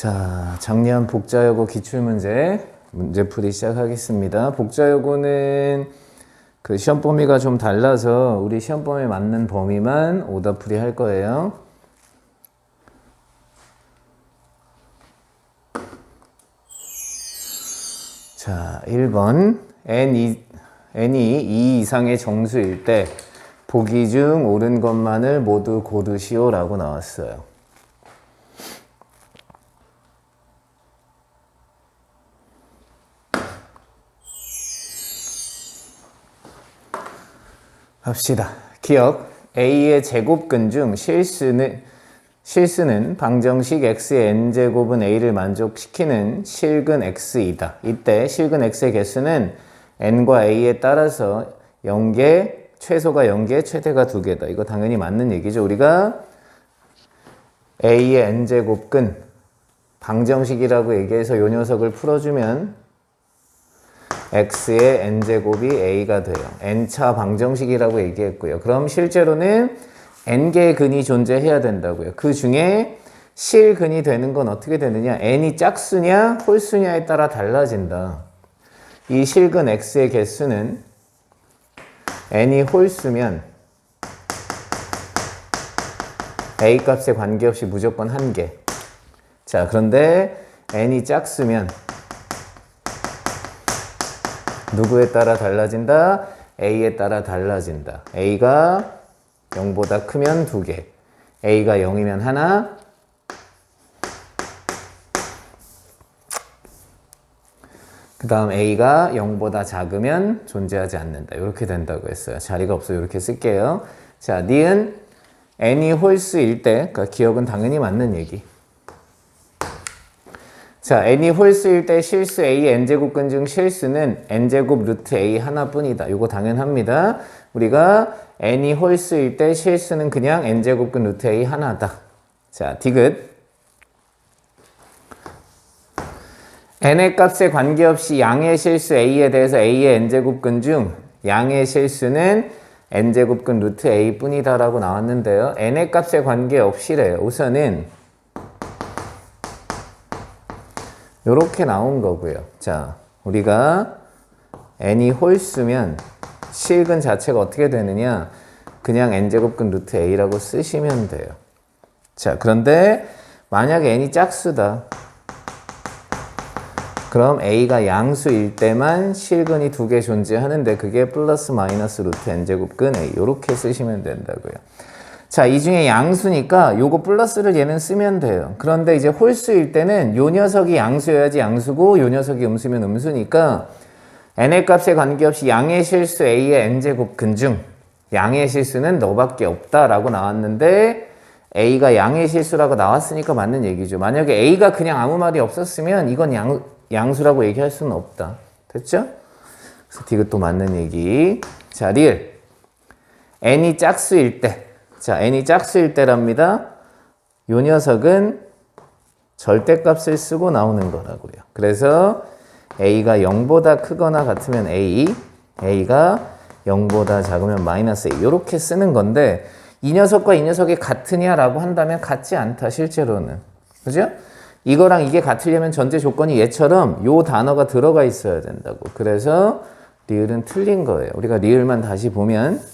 자, 작년 복자여고 기출문제 문제풀이 시작하겠습니다. 복자여고는 그 시험 범위가 좀 달라서 우리 시험 범위에 맞는 범위만 오답풀이 할 거예요. 자, 1번 n이 2 이상의 정수일 때 보기 중 옳은 것만을 모두 고르시오 라고 나왔어요. 합시다. 기억, a의 제곱근 중 실수는 방정식 x의 n제곱은 a를 만족시키는 실근 x이다. 이때 실근 x의 개수는 n과 a에 따라서 0개, 최소가 0개, 최대가 2개다. 이거 당연히 맞는 얘기죠. 우리가 a의 n제곱근 방정식이라고 얘기해서 요 녀석을 풀어주면 x의 n제곱이 a가 돼요. n차 방정식이라고 얘기했고요. 그럼 실제로는 n개의 근이 존재해야 된다고요. 그 중에 실근이 되는 건 어떻게 되느냐? n이 짝수냐 홀수냐에 따라 달라진다. 이 실근 x의 개수는 n이 홀수면 a 값에 관계없이 무조건 1개. 자, 그런데 n이 짝수면 누구에 따라 달라진다? a에 따라 달라진다. a가 0보다 크면 2개, a가 0이면 하나, 그 다음 a가 0보다 작으면 존재하지 않는다. 이렇게 된다고 했어요. 자리가 없어요. 이렇게 쓸게요. 자, 니은 n이 홀수일 때, 그러니까 기억은 당연히 맞는 얘기. 자, n이 홀수일 때 실수 a의 n제곱근 중 실수는 n제곱 루트 a 하나뿐이다. 이거 당연합니다. 우리가 n이 홀수일 때 실수는 그냥 n제곱근 루트 a 하나다. 자, 디귿. n의 값에 관계없이 양의 실수 a에 대해서 a의 n제곱근 중 양의 실수는 n제곱근 루트 a 뿐이다 라고 나왔는데요. n의 값에 관계없이래요. 우선은 요렇게 나온 거고요. 자, 우리가 n이 홀수면 실근 자체가 어떻게 되느냐? 그냥 n제곱근 루트 a라고 쓰시면 돼요. 자, 그런데 만약에 n이 짝수다. 그럼 a가 양수일 때만 실근이 2개 존재하는데 그게 플러스 마이너스 루트 n제곱근 a 요렇게 쓰시면 된다고요. 자, 이 중에 양수니까 요거 플러스를 얘는 쓰면 돼요. 그런데 이제 홀수일 때는 요 녀석이 양수여야지 양수고 요 녀석이 음수면 음수니까 n의 값에 관계없이 양의 실수 a의 n제곱근 중 양의 실수는 너밖에 없다라고 나왔는데 a가 양의 실수라고 나왔으니까 맞는 얘기죠. 만약에 a가 그냥 아무 말이 없었으면 이건 양수라고 얘기할 수는 없다. 됐죠? 그래서 디귿도 맞는 얘기. 자, 리을. n이 짝수일 때. 자, n이 짝수일 때랍니다. 요 녀석은 절대값을 쓰고 나오는 거라고요. 그래서 a가 0보다 크거나 같으면 a가 0보다 작으면 마이너스 a 이렇게 쓰는 건데 이 녀석과 이 녀석이 같으냐라고 한다면 같지 않다 실제로는. 그죠? 이거랑 이게 같으려면 전제 조건이 얘처럼 요 단어가 들어가 있어야 된다고. 그래서 리을은 틀린 거예요. 우리가 리을만 다시 보면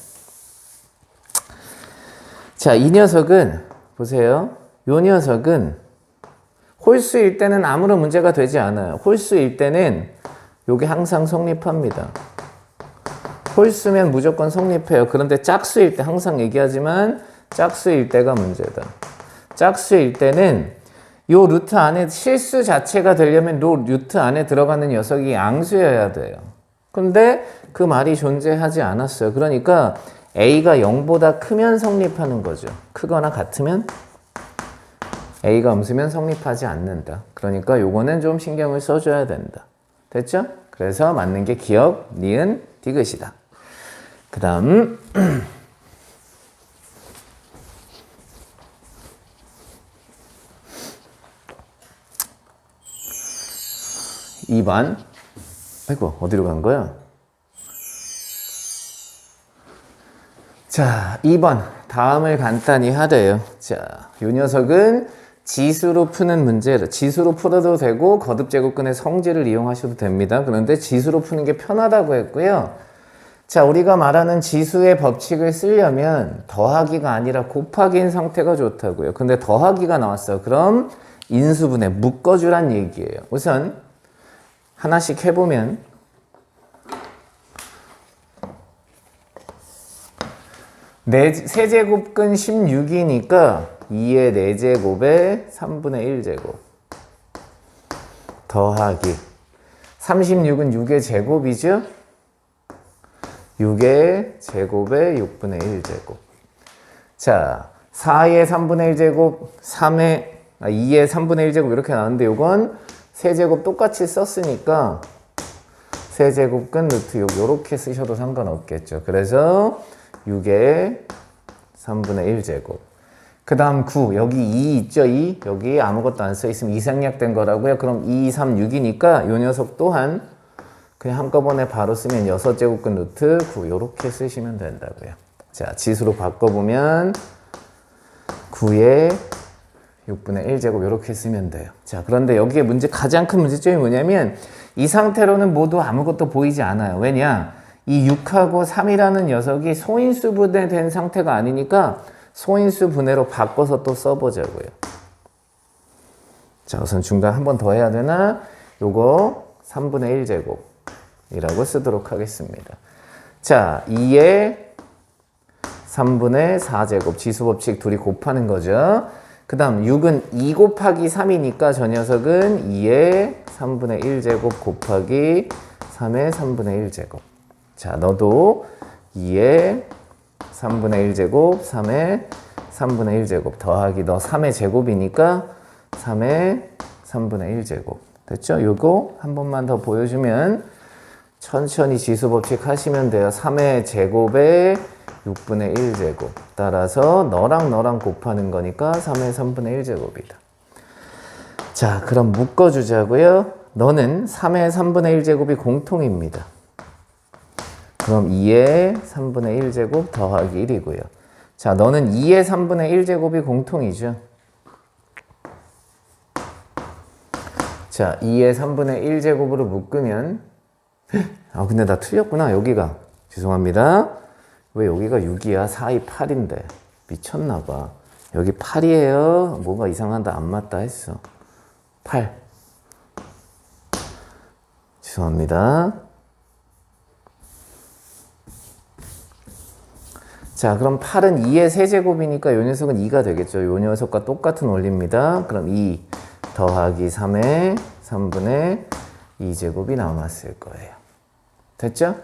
자, 이 녀석은 보세요. 요 녀석은 홀수일 때는 아무런 문제가 되지 않아요. 홀수일 때는 요게 항상 성립합니다. 홀수면 무조건 성립해요. 그런데 짝수일 때 항상 얘기하지만 짝수일 때가 문제다. 짝수일 때는 요 루트 안에 실수 자체가 되려면 요 루트 안에 들어가는 녀석이 양수여야 돼요. 근데 그 말이 존재하지 않았어요. 그러니까 a가 0보다 크면 성립하는 거죠. 크거나 같으면 a가 음수면 성립하지 않는다. 그러니까 요거는 좀 신경을 써줘야 된다. 됐죠? 그래서 맞는 게 기억, 니은, 디귿이다. 그 다음 2번. 아이고, 어디로 간 거야? 자, 2번. 다음을 간단히 하래요. 자, 요 녀석은 지수로 푸는 문제, 지수로 풀어도 되고 거듭제곱근의 성질을 이용하셔도 됩니다. 그런데 지수로 푸는 게 편하다고 했고요. 자, 우리가 말하는 지수의 법칙을 쓰려면 더하기가 아니라 곱하기인 상태가 좋다고요. 근데 더하기가 나왔어요. 그럼 인수분해 묶어주란 얘기예요. 우선 하나씩 해보면 세제곱근 16이니까 2의 4제곱에 3분의 1제곱 더하기 36은 6의 제곱이죠? 6의 제곱에 6분의 1제곱. 자, 4의 3분의 1제곱, 2의 3분의 1제곱 이렇게 나왔는데 이건 세제곱 똑같이 썼으니까 세제곱근 루트 6 이렇게 쓰셔도 상관없겠죠. 그래서 6의 3분의 1제곱. 그 다음 9, 여기 2 있죠? 2. 여기 아무것도 안 써있으면 이생략된 거라고요. 그럼 2, 3, 6이니까 이 녀석 또한 그냥 한꺼번에 바로 쓰면 6제곱근 루트 9 이렇게 쓰시면 된다고요. 자, 지수로 바꿔보면 9의 6분의 1제곱 이렇게 쓰면 돼요. 자, 그런데 여기에 가장 큰 문제점이 뭐냐면 이 상태로는 모두 아무것도 보이지 않아요. 왜냐? 이 6하고 3이라는 녀석이 소인수 분해된 상태가 아니니까 소인수 분해로 바꿔서 또 써보자고요. 자, 우선 중간 한 번 더 해야 되나? 요거 3분의 1제곱이라고 쓰도록 하겠습니다. 자, 2의 3분의 4제곱 지수법칙 둘이 곱하는 거죠. 그 다음 6은 2 곱하기 3이니까 저 녀석은 2의 3분의 1제곱 곱하기 3의 3분의 1제곱. 자, 너도 2의 3분의 1제곱, 3의 3분의 1제곱 더하기 너 3의 제곱이니까 3의 3분의 1제곱. 됐죠? 요거 한 번만 더 보여주면 천천히 지수법칙 하시면 돼요. 3의 제곱에 6분의 1제곱. 따라서 너랑 곱하는 거니까 3의 3분의 1제곱이다. 자, 그럼 묶어주자고요. 너는 3의 3분의 1제곱이 공통입니다. 그럼 2의 3분의 1제곱 더하기 1이고요. 자, 너는 2의 3분의 1제곱이 공통이죠. 자, 2의 3분의 1제곱으로 묶으면 근데 나 틀렸구나. 여기가. 죄송합니다. 왜 여기가 6이야? 4이 8인데. 미쳤나봐. 여기 8이에요. 뭐가 이상하다. 안 맞다 했어. 8. 죄송합니다. 자, 그럼 8은 2의 세제곱이니까 요 녀석은 2가 되겠죠. 요 녀석과 똑같은 원리입니다. 그럼 2 더하기 3의 3분의 2제곱이 남았을 거예요. 됐죠?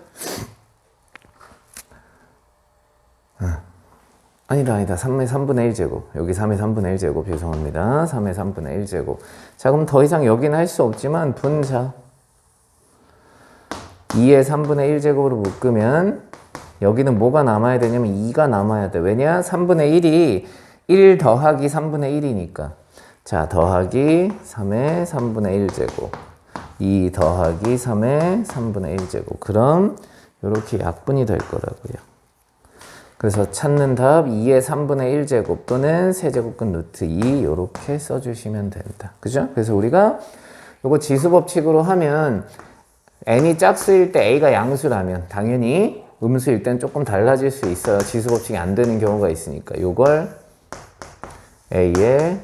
아니다. 3의 3분의 1제곱. 여기 3의 3분의 1제곱. 죄송합니다. 3의 3분의 1제곱. 자, 그럼 더 이상 여기는 할 수 없지만 분자. 2의 3분의 1제곱으로 묶으면 여기는 뭐가 남아야 되냐면 2가 남아야 돼. 왜냐? 3분의 1이 1 더하기 3분의 1이니까. 자, 더하기 3의 3분의 1제곱. 2 더하기 3의 3분의 1제곱. 그럼 이렇게 약분이 될 거라고요. 그래서 찾는 답 2의 3분의 1제곱 또는 세제곱근 루트 2 이렇게 써주시면 된다. 그죠? 그래서 우리가 이거 지수법칙으로 하면 n이 짝수일 때 a가 양수라면 당연히 음수일 땐 조금 달라질 수 있어요. 지수법칙이 안 되는 경우가 있으니까 이걸 a의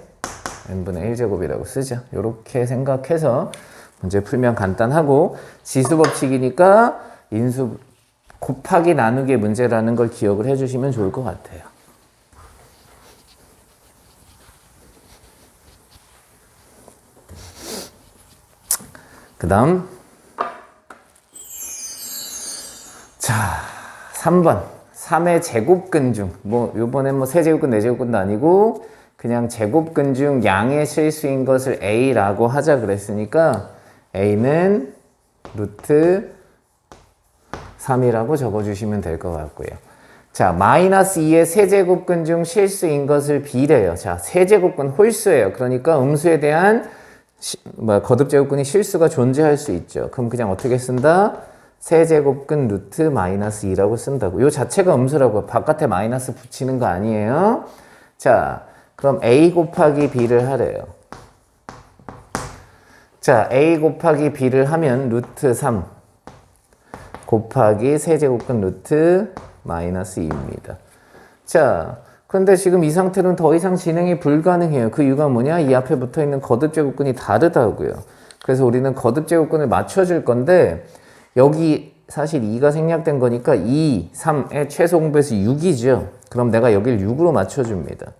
n분의 1제곱이라고 쓰죠. 이렇게 생각해서 문제 풀면 간단하고 지수법칙이니까 인수 곱하기 나누기 문제라는 걸 기억을 해주시면 좋을 것 같아요. 그 다음 자, 3번 3의 제곱근 중 요번엔 세제곱근, 네제곱근도 아니고 그냥 제곱근 중 양의 실수인 것을 a라고 하자 그랬으니까 a는 루트 3이라고 적어주시면 될 것 같고요. 자, 마이너스 2의 세제곱근 중 실수인 것을 b래요. 자, 세제곱근 홀수예요. 그러니까 음수에 대한 거듭제곱근이 실수가 존재할 수 있죠. 그럼 그냥 어떻게 쓴다? 세제곱근 루트 마이너스 2라고 쓴다고. 요 자체가 음수라고요. 바깥에 마이너스 붙이는 거 아니에요. 자, 그럼 a 곱하기 b를 하래요. 자, a 곱하기 b를 하면 루트 3 곱하기 세제곱근 루트 마이너스 2입니다. 자, 근데 지금 이 상태로는 더 이상 진행이 불가능해요. 그 이유가 뭐냐? 이 앞에 붙어 있는 거듭 제곱근이 다르다고요. 그래서 우리는 거듭 제곱근을 맞춰줄 건데 여기 사실 2가 생략된 거니까 2, 3의 최소 공배수 6이죠. 그럼 내가 여기를 6으로 맞춰줍니다.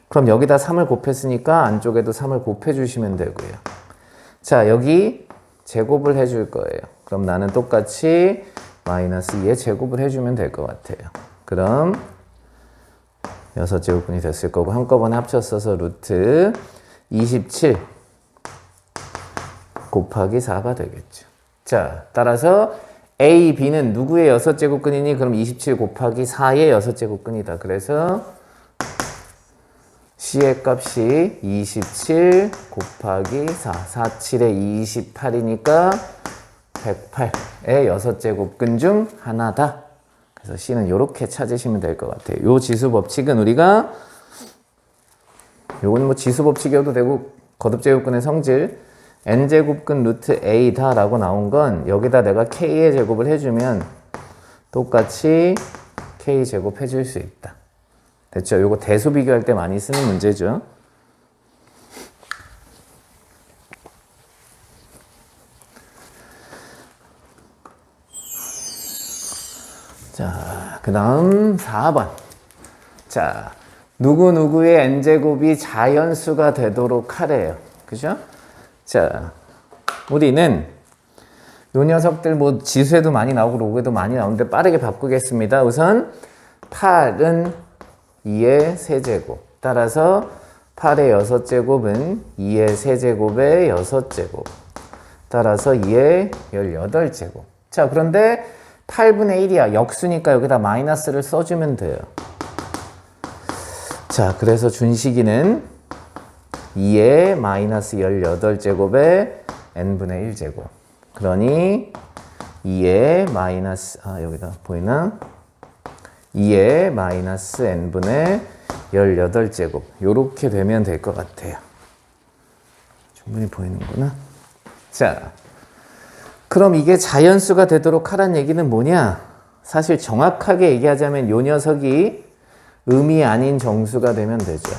그럼 여기다 3을 곱했으니까 안쪽에도 3을 곱해주시면 되고요. 자, 여기 제곱을 해줄 거예요. 그럼 나는 똑같이 마이너스 2의 제곱을 해주면 될 것 같아요. 그럼 6제곱근이 됐을 거고 한꺼번에 합쳤어서 루트 27 곱하기 4가 되겠죠. 자, 따라서 A, B는 누구의 6제곱근이니? 그럼 27 곱하기 4의 6제곱근이다. 그래서 C의 값이 27 곱하기 4, 47에 28이니까 108의 6제곱근 중 하나다. 그래서 C는 이렇게 찾으시면 될 것 같아요. 요 지수 법칙은 우리가 요건 뭐 지수 법칙이어도 되고 거듭제곱근의 성질 n제곱근 루트 a다 라고 나온 건 여기다 내가 k의 제곱을 해주면 똑같이 k 제곱 해줄 수 있다. 됐죠? 요거 대수 비교할 때 많이 쓰는 문제죠. 자, 그 다음 4번. 자, 누구누구의 n제곱이 자연수가 되도록 하래요. 그죠? 자, 우리는 요 녀석들 뭐 지수에도 많이 나오고 로그에도 많이 나오는데 빠르게 바꾸겠습니다. 우선 8은 2의 세제곱. 따라서 8의 6제곱은 2의 세제곱의 6제곱. 따라서 2의 18제곱. 자, 그런데 8분의 1이야. 역수니까 여기다 마이너스를 써주면 돼요. 자, 그래서 준식이는 2의 마이너스 18제곱에 n분의 1제곱. 그러니 2의 마이너스, 여기다 보이나? 2의 마이너스 n분의 18제곱. 요렇게 되면 될 것 같아요. 충분히 보이는구나. 자, 그럼 이게 자연수가 되도록 하란 얘기는 뭐냐? 사실 정확하게 얘기하자면 요 녀석이 음이 아닌 정수가 되면 되죠.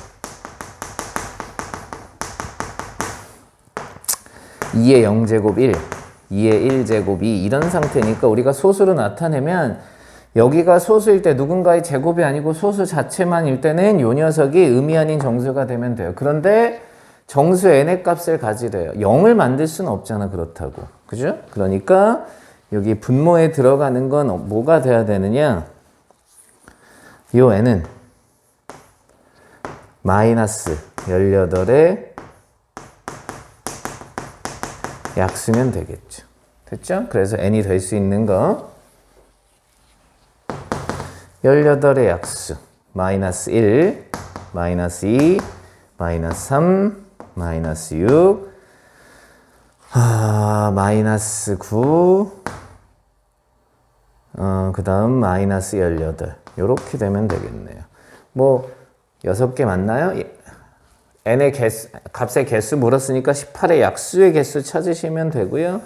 2의 0제곱 1, 2의 1제곱 2 이런 상태니까 우리가 소수로 나타내면 여기가 소수일 때 누군가의 제곱이 아니고 소수 자체만일 때는 요 녀석이 음이 아닌 정수가 되면 돼요. 그런데 정수 n의 값을 가지래요. 0을 만들 수는 없잖아, 그렇다고. 그죠? 그러니까 여기 분모에 들어가는 건 뭐가 돼야 되느냐? 요 n은 마이너스 18에 약수면 되겠죠. 됐죠? 그래서 n이 될 수 있는 거 18의 약수 마이너스 1, 마이너스 2, 마이너스 3, 마이너스 6, 마이너스 9, 그 다음 마이너스 18 요렇게 되면 되겠네요. 뭐 6개 맞나요? n의 개수, 값의 개수 물었으니까 18의 약수의 개수 찾으시면 되고요.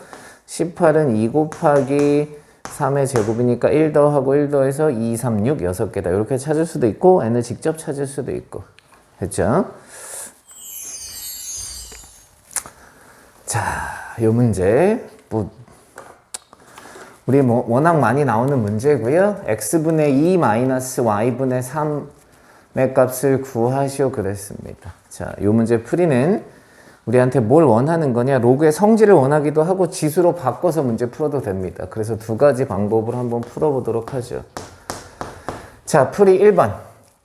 18은 2 곱하기 3의 제곱이니까 1 더하고 1 더해서 2, 3, 6, 6개다. 이렇게 찾을 수도 있고 n을 직접 찾을 수도 있고. 됐죠? 자, 요 문제 우리 뭐 워낙 많이 나오는 문제고요. x분의 2 마이너스 y분의 3의 값을 구하시오 그랬습니다. 자, 요 문제 풀이는 우리한테 뭘 원하는 거냐? 로그의 성질을 원하기도 하고 지수로 바꿔서 문제 풀어도 됩니다. 그래서 두 가지 방법으로 한번 풀어보도록 하죠. 자, 풀이 1번.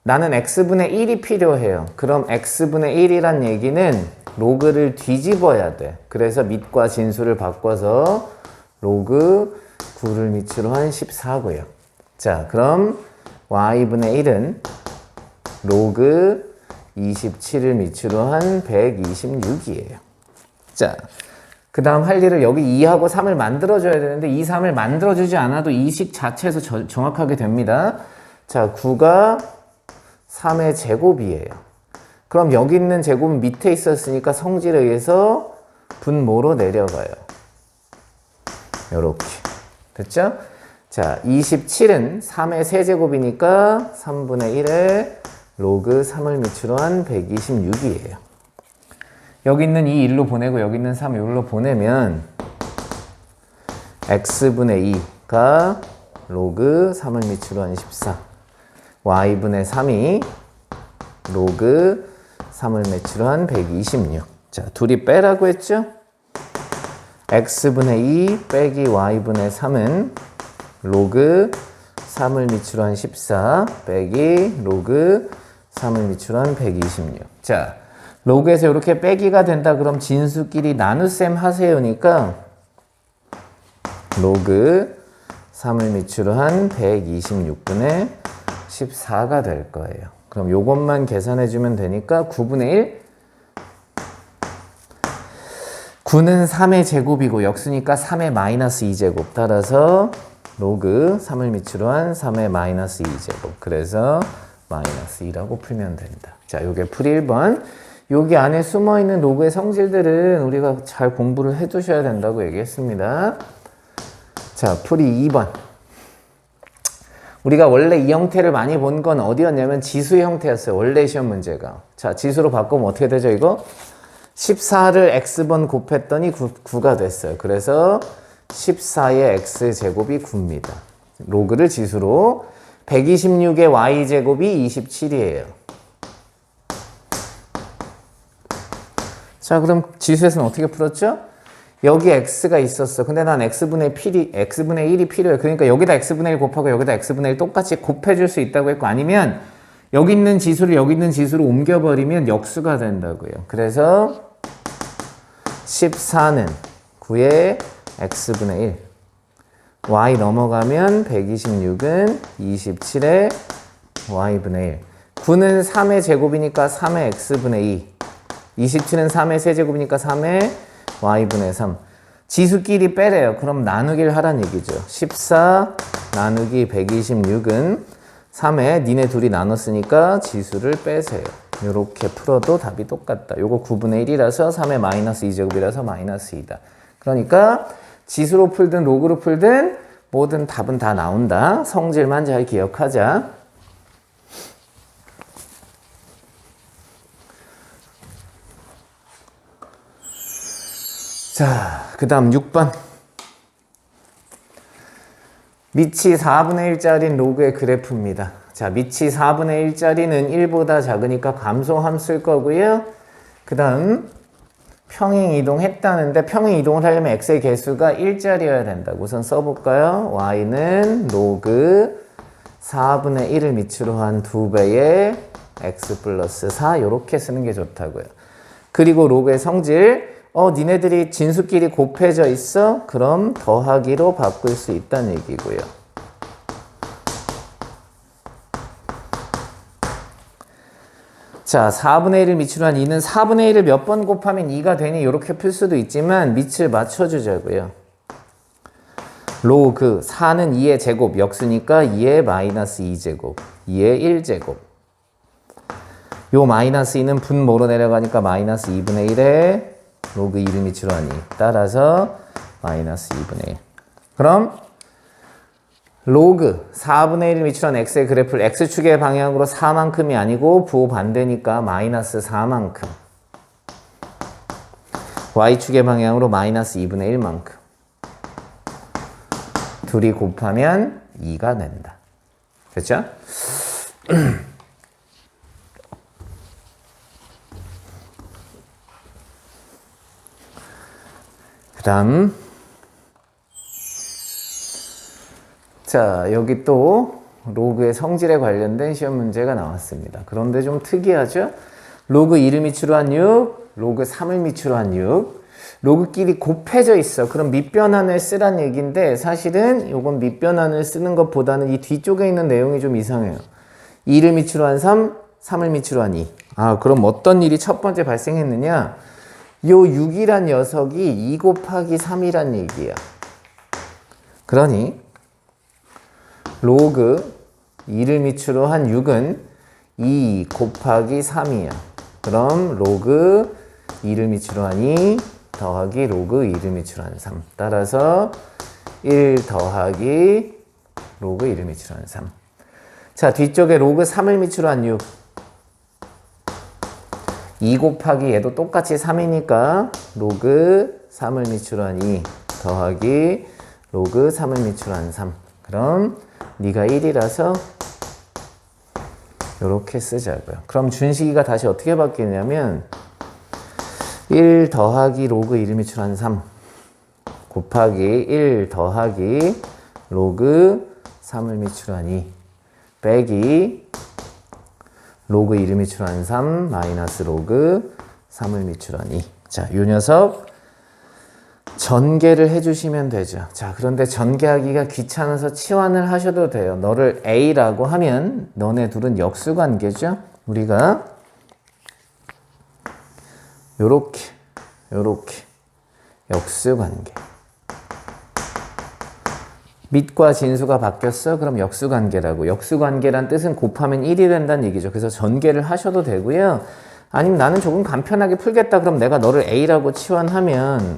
나는 x분의 1이 필요해요. 그럼 x분의 1이란 얘기는 로그를 뒤집어야 돼. 그래서 밑과 진수를 바꿔서 로그 9를 밑으로 한 14고요. 자, 그럼 y분의 1은 로그 27을 밑으로 한 126이에요. 자, 그 다음 할 일을 여기 2하고 3을 만들어줘야 되는데 2, 3을 만들어주지 않아도 이 식 자체에서 정확하게 됩니다. 자, 9가 3의 제곱이에요. 그럼 여기 있는 제곱은 밑에 있었으니까 성질에 의해서 분모로 내려가요. 요렇게. 됐죠? 자, 27은 3의 세제곱이니까 3분의 1에 로그 3을 밑으로 한 126이에요. 여기 있는 2 1로 보내고 여기 있는 3 1로 보내면 x분의 2가 로그 3을 밑으로 한 14, y분의 3이 로그 3을 밑으로 한 126. 자, 둘이 빼라고 했죠? x분의 2 빼기 y분의 3은 로그 3을 밑으로 한 14 빼기 로그 3을 밑으로 한 126. 자, 로그에서 이렇게 빼기가 된다 그럼 진수끼리 나눗셈 하세요니까 로그 3을 밑으로 한 126분의 14가 될 거예요. 그럼 요것만 계산해 주면 되니까 9분의 1. 9는 3의 제곱이고 역수니까 3의 마이너스 2제곱. 따라서 로그 3을 밑으로 한 3의 마이너스 2제곱. 그래서 마이너스 2라고 풀면 된다. 자, 요게 풀이 1번. 여기 안에 숨어있는 로그의 성질들은 우리가 잘 공부를 해두셔야 된다고 얘기했습니다. 자, 풀이 2번. 우리가 원래 이 형태를 많이 본 건 어디였냐면 지수 형태였어요. 원래 시험 문제가. 자, 지수로 바꾸면 어떻게 되죠, 이거? 14를 x번 곱했더니 9가 됐어요. 그래서 14의 x제곱이 9입니다. 로그를 지수로 126의 y제곱이 27이에요. 자, 그럼 지수에서는 어떻게 풀었죠? 여기 x가 있었어. 근데 난 x분의 1이 필요해. 그러니까 여기다 x분의 1 곱하고 여기다 x분의 1 똑같이 곱해줄 수 있다고 했고, 아니면 여기 있는 지수를 여기 있는 지수로 옮겨버리면 역수가 된다고요. 그래서 14는 9의 x분의 1. y 넘어가면 126은 27의 y분의 1. 9는 3의 제곱이니까 3의 x분의 2. 27은 3의 세제곱이니까 3의 y분의 3. 지수끼리 빼래요. 그럼 나누기를 하란 얘기죠. 14 나누기 126은 3에 니네 둘이 나눴으니까 지수를 빼세요. 이렇게 풀어도 답이 똑같다. 요거 9분의 1이라서 3의 마이너스 2제곱이라서 마이너스 2다. 그러니까 지수로 풀든 로그로 풀든 모든 답은 다 나온다. 성질만 잘 기억하자. 자, 그 다음 6번. 밑이 4분의 1짜리인 로그의 그래프입니다. 자, 밑이 4분의 1짜리는 1보다 작으니까 감소함 쓸 거고요. 그 다음 평행 이동했다는데 평행 이동을 하려면 x의 개수가 1짜리여야 된다고 우선 써볼까요? y는 로그 4분의 1을 밑으로 한 2배의 x 플러스 4 이렇게 쓰는 게 좋다고요. 그리고 로그의 성질 니네들이 진수끼리 곱해져 있어? 그럼 더하기로 바꿀 수 있다는 얘기고요. 자, 4분의 1을 밑으로 한 2는 4분의 1을 몇 번 곱하면 2가 되니 이렇게 풀 수도 있지만 밑을 맞춰주자고요. 로그 4는 2의 제곱, 역수니까 2의 마이너스 2제곱, 2의 1제곱. 요 마이너스 2는 분모로 내려가니까 마이너스 2분의 1에 로그 2를 밑으로 하니 따라서 마이너스 2분의 1. 그럼 로그 4분의 1을 밑으로 한 x의 그래프를 x축의 방향으로 4만큼이 아니고 부호 반대니까 마이너스 4만큼, y축의 방향으로 마이너스 2분의 1만큼 둘이 곱하면 2가 된다. 됐죠? 그 다음 자, 여기 또 로그의 성질에 관련된 시험 문제가 나왔습니다. 그런데 좀 특이하죠? 로그 2를 밑으로 한 6, 로그 3을 밑으로 한 6. 로그끼리 곱해져 있어. 그럼 밑변환을 쓰란 얘기인데 사실은 이건 밑변환을 쓰는 것보다는 이 뒤쪽에 있는 내용이 좀 이상해요. 2를 밑으로 한 3, 3을 밑으로 한 2. 그럼 어떤 일이 첫 번째 발생했느냐? 요 6이란 녀석이 2 곱하기 3이란 얘기야. 그러니 로그 2를 밑으로 한 6은 2 곱하기 3이야. 그럼 로그 2를 밑으로 하니 더하기 로그 2를 밑으로 한 3. 따라서 1 더하기 로그 1을 밑으로 한 3. 자, 뒤쪽에 로그 3을 밑으로 한 6. 2 곱하기 얘도 똑같이 3이니까 로그 3을 밑으로 한 2 더하기 로그 3을 밑으로 한 3. 그럼 네가 1이라서 이렇게 쓰자고요. 그럼 준식이가 다시 어떻게 바뀌냐면 1 더하기 로그 1을 밑으로 한 3 곱하기 1 더하기 로그 3을 밑으로 한 2 빼기 로그 1을 밑으로 한 3 마이너스 로그 3을 밑으로 한 2. 자, 이 녀석 전개를 해주시면 되죠. 자, 그런데 전개하기가 귀찮아서 치환을 하셔도 돼요. 너를 A라고 하면 너네 둘은 역수관계죠. 우리가 요렇게 역수관계. 밑과 진수가 바뀌었어? 그럼 역수관계라고. 역수관계란 뜻은 곱하면 1이 된다는 얘기죠. 그래서 전개를 하셔도 되고요. 아니면 나는 조금 간편하게 풀겠다. 그럼 내가 너를 A라고 치환하면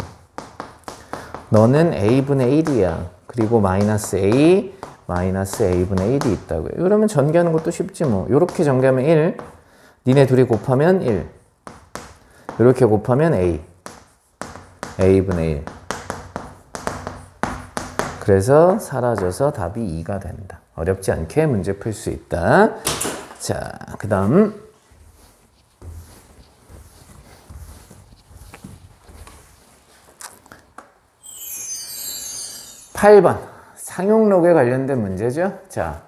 너는 A분의 1이야. 그리고 마이너스 A, 마이너스 A분의 1이 있다고요. 그러면 전개하는 것도 쉽지 뭐. 이렇게 전개하면 1, 니네 둘이 곱하면 1. 이렇게 곱하면 A, A분의 1. 그래서 사라져서 답이 2가 된다. 어렵지 않게 문제 풀 수 있다. 자, 그 다음 8번 상용로그에 관련된 문제죠. 자,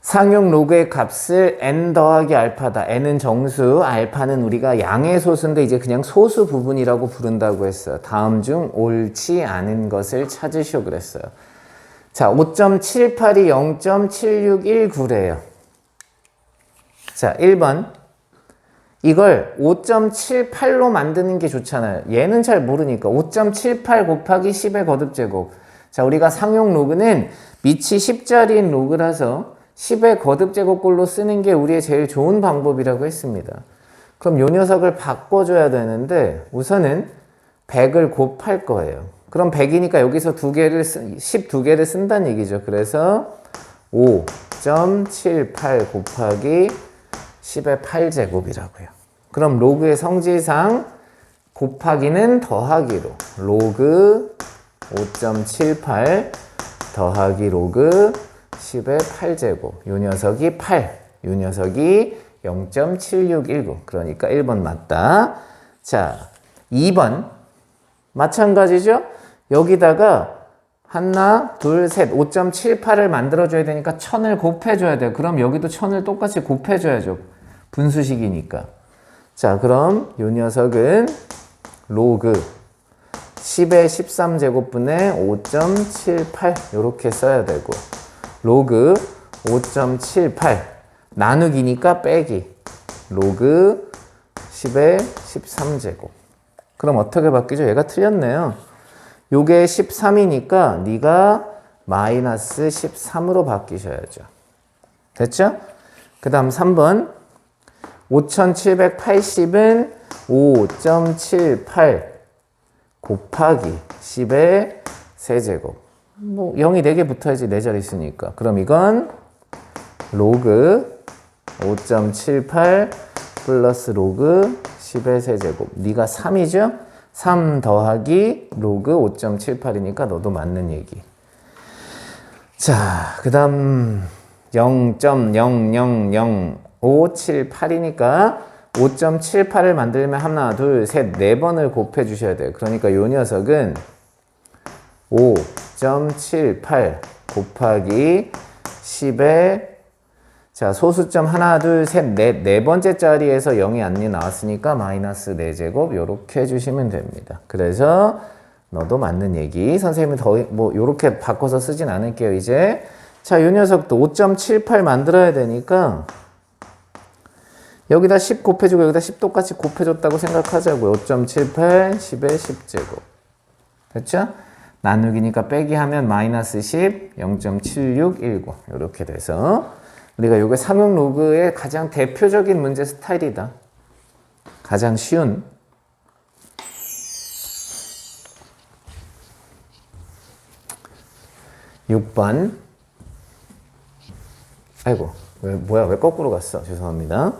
상용로그의 값을 n 더하기 알파다. n은 정수, 알파는 우리가 양의 소수인데 이제 그냥 소수 부분이라고 부른다고 했어요. 다음 중 옳지 않은 것을 찾으시오 그랬어요. 자, 5.78이 0.7619래요. 자, 1번 이걸 5.78로 만드는 게 좋잖아요. 얘는 잘 모르니까 5.78 곱하기 10의 거듭제곱. 자, 우리가 상용 로그는 밑이 10자리인 로그라서 10의 거듭제곱꼴로 쓰는 게 우리의 제일 좋은 방법이라고 했습니다. 그럼 요 녀석을 바꿔줘야 되는데 우선은 100을 곱할 거예요. 그럼 100이니까 여기서 12개를 쓴다는 얘기죠. 그래서 5.78 곱하기 10의 8제곱이라고요. 그럼 로그의 성질상 곱하기는 더하기로 로그 5.78 더하기 로그 10의 8제곱. 요 녀석이 8. 요 녀석이 0.7619. 그러니까 1번 맞다. 자, 2번. 마찬가지죠? 여기다가 하나, 둘, 셋. 5.78을 만들어줘야 되니까 1000을 곱해줘야 돼요. 그럼 여기도 1000을 똑같이 곱해줘야죠. 분수식이니까. 자, 그럼 요 녀석은 로그 10의 13제곱분의 5.78 이렇게 써야 되고 로그 5.78 나누기니까 빼기 로그 10의 13제곱. 그럼 어떻게 바뀌죠? 얘가 틀렸네요. 요게 13이니까 네가 마이너스 13으로 바뀌셔야죠. 됐죠? 그 다음 3번 5780은 5.78 곱하기 10의 세제곱. 뭐 0이 4개 붙어야지 4자리 있으니까. 그럼 이건 로그 5.78 플러스 로그 10의 세제곱. 네가 3이죠? 3 더하기 로그 5.78이니까 너도 맞는 얘기. 자, 그 다음 0.000578이니까 5.78을 만들면 하나, 둘, 셋, 4번을 곱해 주셔야 돼요. 그러니까 요 녀석은 5.78 곱하기 10의 자, 소수점 하나, 둘, 셋, 넷, 네 번째 자리에서 0이 안 나왔으니까 마이너스 4제곱 요렇게 해주시면 됩니다. 그래서 너도 맞는 얘기. 선생님은 더 뭐 요렇게 바꿔서 쓰진 않을게요, 이제. 자, 요 녀석도 5.78 만들어야 되니까 여기다 10 곱해주고 여기다 10 똑같이 곱해줬다고 생각하자고요. 5.78, 10의 10제곱. 됐죠? 나누기니까 빼기 하면 마이너스 10, 0.7619. 이렇게 돼서 우리가 이게 삼형 로그의 가장 대표적인 문제 스타일이다. 가장 쉬운. (6번) 아이고 왜 거꾸로 갔어? 죄송합니다.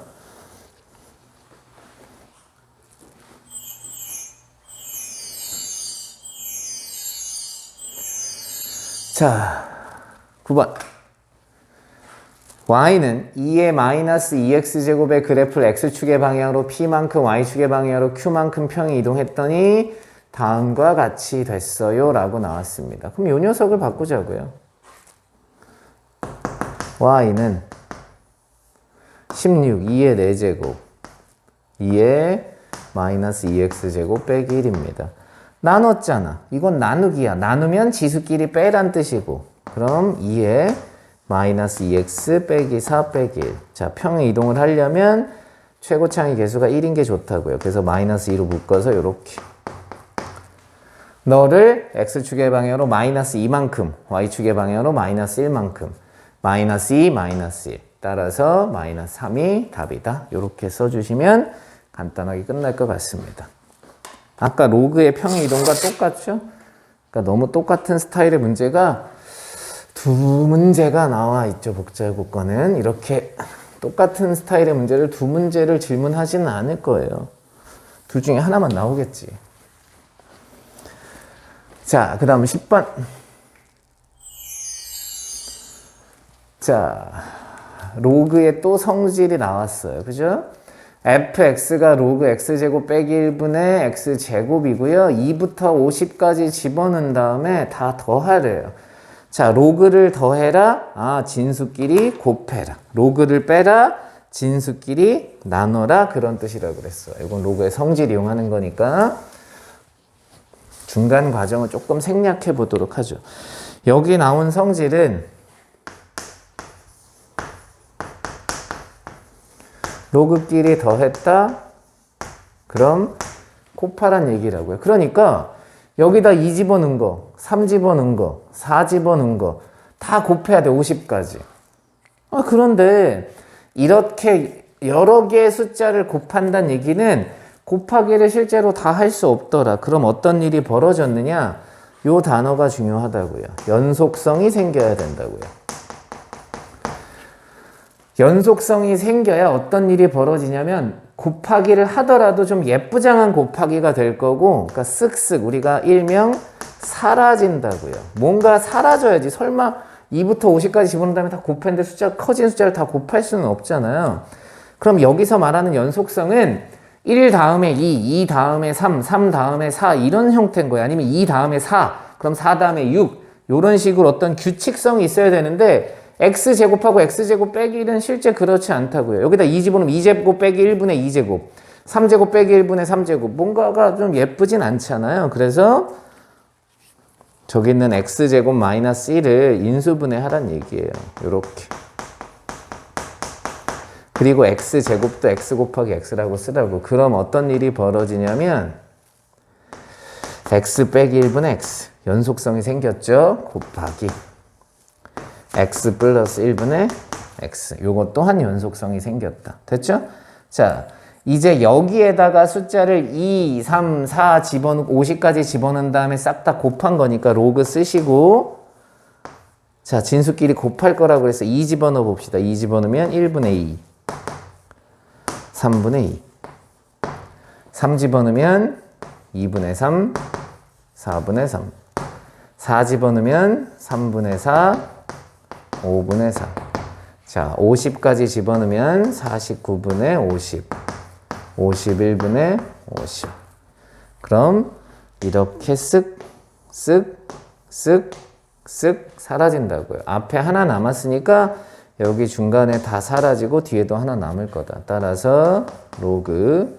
자, 9번. y는 2의 마이너스 2x제곱의 그래프를 x축의 방향으로 p만큼 y축의 방향으로 q만큼 평이 이동했더니 다음과 같이 됐어요 라고 나왔습니다. 그럼 이 녀석을 바꾸자고요. y는 16, 2의 4제곱 2의 마이너스 2x제곱 빼기 1입니다. 나눴잖아. 이건 나누기야. 나누면 지수끼리 빼란 뜻이고, 그럼 2의 마이너스 2x 빼기 4 빼기 1. 자, 평의 이동을 하려면 최고차의 개수가 1인 게 좋다고요. 그래서 마이너스 2로 묶어서 이렇게. 너를 x축의 방향으로 마이너스 2만큼, y축의 방향으로 마이너스 1만큼, 마이너스 2, 마이너스 1. 따라서 마이너스 3이 답이다. 이렇게 써주시면 간단하게 끝날 것 같습니다. 아까 로그의 평의 이동과 똑같죠? 그러니까 너무 똑같은 스타일의 문제가 두 문제가 나와 있죠. 복잡국어는 이렇게 똑같은 스타일의 문제를 두 문제를 질문하지는 않을 거예요. 둘 중에 하나만 나오겠지. 자, 그 다음 10번. 자, 로그의 또 성질이 나왔어요. 그죠? fx가 로그 x제곱 빼기 1분의 x제곱이고요. 2부터 50까지 집어넣은 다음에 다 더하래요. 자, 로그를 더해라. 진수끼리 곱해라. 로그를 빼라. 진수끼리 나눠라. 그런 뜻이라고 그랬어요. 이건 로그의 성질 이용하는 거니까 중간 과정을 조금 생략해 보도록 하죠. 여기 나온 성질은 로그끼리 더했다. 그럼 곱하란 얘기라고요. 그러니까 여기다 2 집어넣은 거, 3 집어넣은 거, 4 집어넣은 거 다 곱해야 돼. 50까지. 그런데 이렇게 여러 개의 숫자를 곱한다는 얘기는 곱하기를 실제로 다 할 수 없더라. 그럼 어떤 일이 벌어졌느냐? 요 단어가 중요하다고요. 연속성이 생겨야 된다고요. 연속성이 생겨야 어떤 일이 벌어지냐면 곱하기를 하더라도 좀 예쁘장한 곱하기가 될 거고, 그러니까 쓱쓱 우리가 일명 사라진다고요. 뭔가 사라져야지. 설마 2부터 50까지 집어넣은 다음에 다 곱했는데 숫자 커진 숫자를 다 곱할 수는 없잖아요. 그럼 여기서 말하는 연속성은 1 다음에 2, 2 다음에 3, 3 다음에 4 이런 형태인 거예요. 아니면 2 다음에 4, 그럼 4 다음에 6 이런 식으로 어떤 규칙성이 있어야 되는데 x제곱하고 x제곱 빼기 1은 실제 그렇지 않다고요. 여기다 2 집어넣으면 2제곱 빼기 1분의 2제곱 3제곱 빼기 1분의 3제곱 뭔가가 좀 예쁘진 않잖아요. 그래서 저기 있는 x제곱 마이너스 1을 인수분해 하란 얘기예요. 요렇게. 그리고 x제곱도 x 곱하기 x라고 쓰라고. 그럼 어떤 일이 벌어지냐면 x 빼기 1분의 x 연속성이 생겼죠. 곱하기 x 플러스 1분의 x 요것 또한 연속성이 생겼다. 됐죠? 자, 이제 여기에다가 숫자를 2, 3, 4 집어넣고 50까지 집어넣은 다음에 싹 다 곱한 거니까 로그 쓰시고, 자, 진수끼리 곱할 거라고 그래서 2 집어넣어 봅시다. 2 집어넣으면 1분의 2 3분의 2 3 집어넣으면 2분의 3 4분의 3 4 집어넣으면 3분의 4 5분의 4. 자, 50까지 집어넣으면 49분의 50 51분의 50. 그럼 이렇게 쓱 사라진다고요. 앞에 하나 남았으니까 여기 중간에 다 사라지고 뒤에도 하나 남을 거다. 따라서 로그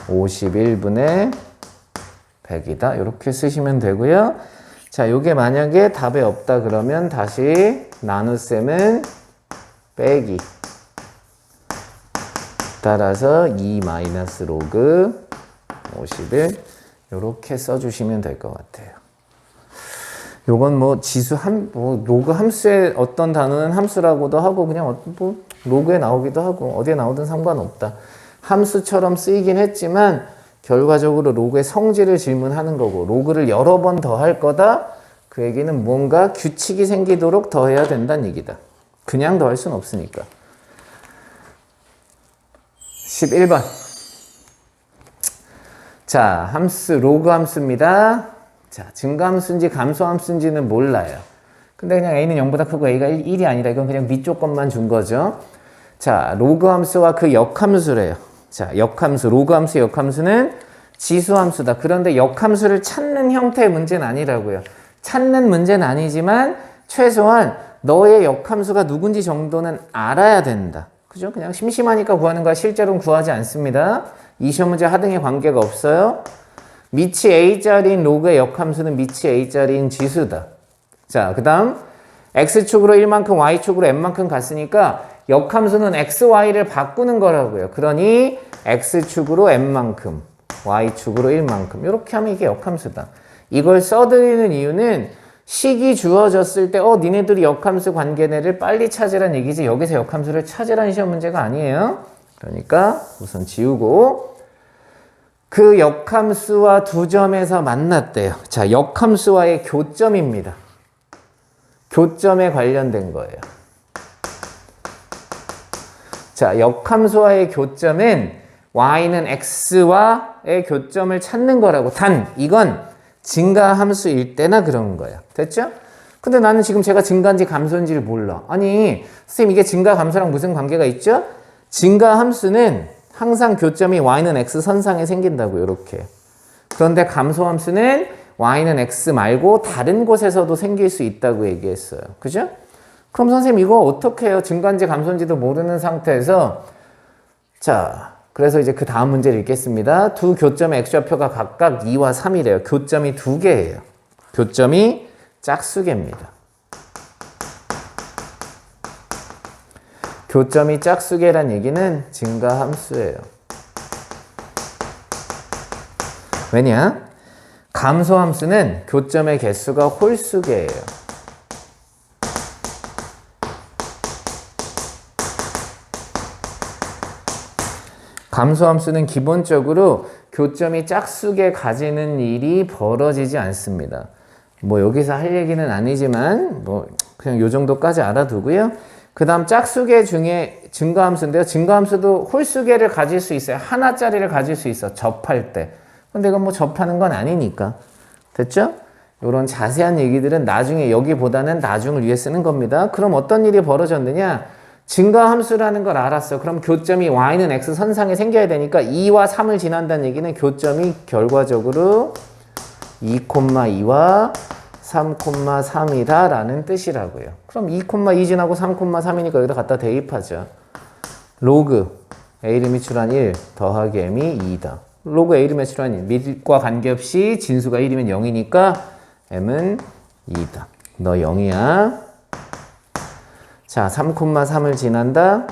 51분의 100이다. 이렇게 쓰시면 되고요. 자, 요게 만약에 답에 없다 그러면 다시 나눗셈은 빼기. 따라서 2 마이너스 로그 51 요렇게 써주시면 될 것 같아요. 요건 뭐 지수 뭐 로그 함수의 어떤 단어는 함수라고도 하고 그냥 뭐 로그에 나오기도 하고 어디에 나오든 상관없다. 함수처럼 쓰이긴 했지만 결과적으로 로그의 성질을 질문하는 거고 로그를 여러 번 더 할 거다. 그 얘기는 뭔가 규칙이 생기도록 더 해야 된다는 얘기다. 그냥 더 할 수는 없으니까. 11번. 자, 함수, 로그 함수입니다. 자, 증가함수인지 감소함수인지는 몰라요. 근데 그냥 a는 0보다 크고 a가 1이 아니다. 이건 그냥 밑쪽 것만 준 거죠. 자, 로그 함수와 그 역함수래요. 자, 역함수, 로그 함수, 역함수는 지수함수다. 그런데 역함수를 찾는 형태의 문제는 아니라고요. 찾는 문제는 아니지만 최소한 너의 역함수가 누군지 정도는 알아야 된다. 그죠? 그냥 심심하니까 구하는 거야. 실제로는 구하지 않습니다. 이 시험 문제 하등에 관계가 없어요. 밑이 a짜리인 로그의 역함수는 밑이 a짜리인 지수다. 자, 그 다음 x축으로 1만큼 y축으로 n만큼 갔으니까 역함수는 xy를 바꾸는 거라고요. 그러니 x축으로 n만큼 y축으로 1만큼 이렇게 하면 이게 역함수다. 이걸 써드리는 이유는 식이 주어졌을 때 니네들이 역함수 관계내를 빨리 찾으란 얘기지 여기서 역함수를 찾으라는 시험 문제가 아니에요. 그러니까 우선 지우고 그 역함수와 두 점에서 만났대요. 자, 역함수와의 교점입니다. 교점에 관련된 거예요. 자, 역함수와의 교점은 y는 x와의 교점을 찾는 거라고. 단 이건 증가함수일 때나 그런 거야. 됐죠? 근데 나는 지금 제가 증가인지 감소인지를 몰라. 아니, 선생님 이게 증가 감소랑 무슨 관계가 있죠? 증가함수는 항상 교점이 y는 x 선상에 생긴다고 이렇게. 그런데 감소함수는 y는 x 말고 다른 곳에서도 생길 수 있다고 얘기했어요. 그죠? 그럼 선생님 이거 어떻게 해요? 증가인지 감소인지도 모르는 상태에서 자, 그래서 이제 그 다음 문제를 읽겠습니다. 두 교점의 x좌표가 각각 2와 3이래요. 교점이 두 개예요. 교점이 짝수개입니다. 교점이 짝수개란 얘기는 증가함수예요. 왜냐? 감소함수는 교점의 개수가 홀수개예요. 감소함수는 기본적으로 교점이 짝수개 가지는 일이 벌어지지 않습니다. 뭐 여기서 할 얘기는 아니지만 뭐 그냥 요 정도까지 알아두고요. 그 다음 짝수개 중에 증가함수인데요. 증가함수도 홀수개를 가질 수 있어요. 하나짜리를 가질 수 있어. 접할 때. 근데 이건 뭐 접하는 건 아니니까. 됐죠? 이런 자세한 얘기들은 나중에 여기보다는 나중을 위해 쓰는 겁니다. 그럼 어떤 일이 벌어졌느냐? 증가함수라는 걸 알았어. 그럼 교점이 y는 x 선상에 생겨야 되니까 2와 3을 지난다는 얘기는 교점이 결과적으로 2,2와 3,3이다 라는 뜻이라고요. 그럼 2,2 지나고 3,3이니까 여기다 갖다 대입하죠. 로그 a를 미출한 1 더하기 m이 2다. 로그 a를 미출한 1 밑과 관계없이 진수가 1이면 0이니까 m은 2다. 너 0이야. 자, 3,3을 지난다.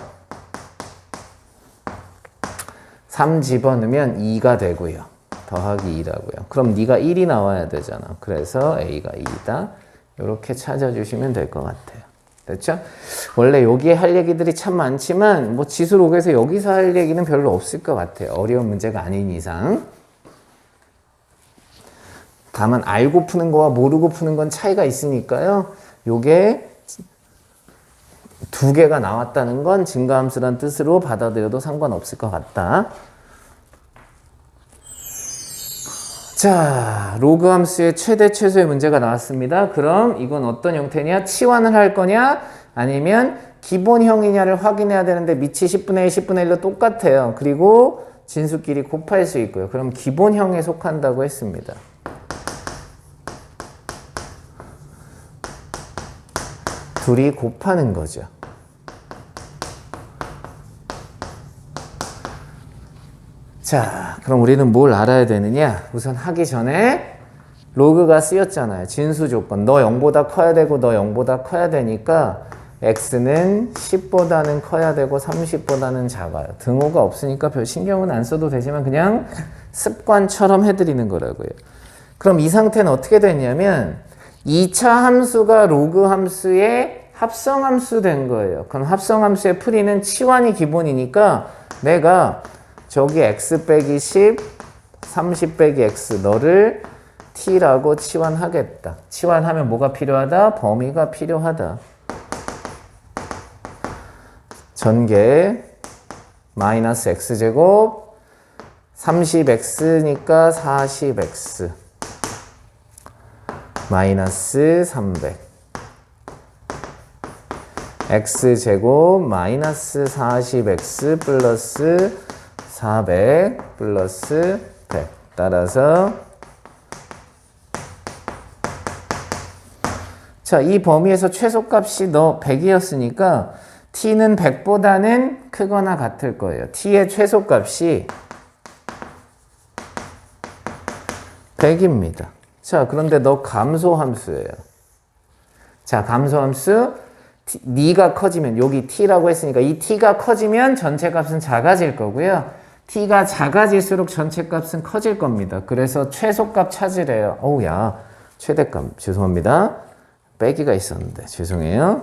3 집어넣으면 2가 되고요. 더하기 2라고요. 그럼 네가 1이 나와야 되잖아. 그래서 a가 2다. 이렇게 찾아주시면 될 것 같아요. 됐죠? 원래 여기에 할 얘기들이 참 많지만 뭐 지수록에서 여기서 할 얘기는 별로 없을 것 같아요. 어려운 문제가 아닌 이상. 다만 알고 푸는 거와 모르고 푸는 건 차이가 있으니까요. 요게 두 개가 나왔다는 건 증가함수란 뜻으로 받아들여도 상관없을 것 같다. 자, 로그 함수의 최대 최소의 문제가 나왔습니다. 그럼 이건 어떤 형태냐? 치환을 할 거냐? 아니면 기본형이냐를 확인해야 되는데 밑이 10분의 1, 10분의 1로 똑같아요. 그리고 진수끼리 곱할 수 있고요. 그럼 기본형에 속한다고 했습니다. 둘이 곱하는 거죠. 자, 그럼 우리는 뭘 알아야 되느냐? 우선 하기 전에 로그가 쓰였잖아요. 진수 조건. 너 0보다 커야 되고 너 0보다 커야 되니까 x는 10보다는 커야 되고 30보다는 작아요. 등호가 없으니까 별 신경은 안 써도 되지만 그냥 습관처럼 해드리는 거라고요. 그럼 이 상태는 어떻게 됐냐면 2차 함수가 로그 함수의 합성함수 된 거예요. 그럼 합성함수의 풀이는 치환이 기본이니까 내가 저기 x 빼기 10, 30 빼기 x 너를 t라고 치환하겠다. 치환하면 뭐가 필요하다? 범위가 필요하다. 전개 마이너스 x제곱 30x니까 40x 마이너스 300 x제곱 마이너스 40x 플러스 400 플러스 100 따라서 자, 이 범위에서 최소값이 너 100이었으니까 t는 100보다는 크거나 같을 거예요. t의 최소값이 100입니다. 자, 그런데 너 감소함수예요. 자, 감소함수 네가 커지면 여기 t라고 했으니까 이 t가 커지면 전체 값은 작아질 거고요. t가 작아질수록 전체 값은 커질 겁니다. 그래서 최소값 찾으래요. 어우 야, 최대값 죄송합니다. 빼기가 있었는데 죄송해요.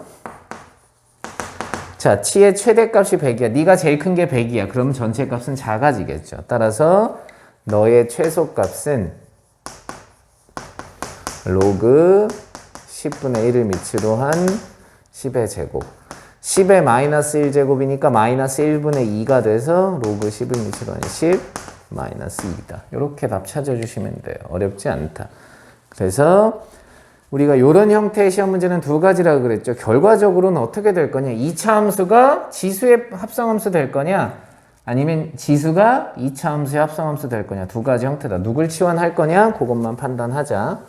자, t의 최대값이 100이야. 네가 제일 큰 게 100이야. 그럼 전체 값은 작아지겠죠. 따라서 너의 최소값은 로그 10분의 1을 밑으로 한 10의 제곱 10의 마이너스 1제곱이니까 마이너스 1분의 2가 돼서 로그 10을 밑으로 한 10 마이너스 2다. 이렇게 답 찾아주시면 돼요. 어렵지 않다. 그래서 우리가 이런 형태의 시험 문제는 두 가지라고 그랬죠. 결과적으로는 어떻게 될 거냐. 2차 함수가 지수의 합성함수 될 거냐 아니면 지수가 2차 함수의 합성함수 될 거냐. 두 가지 형태다. 누굴 치환할 거냐 그것만 판단하자.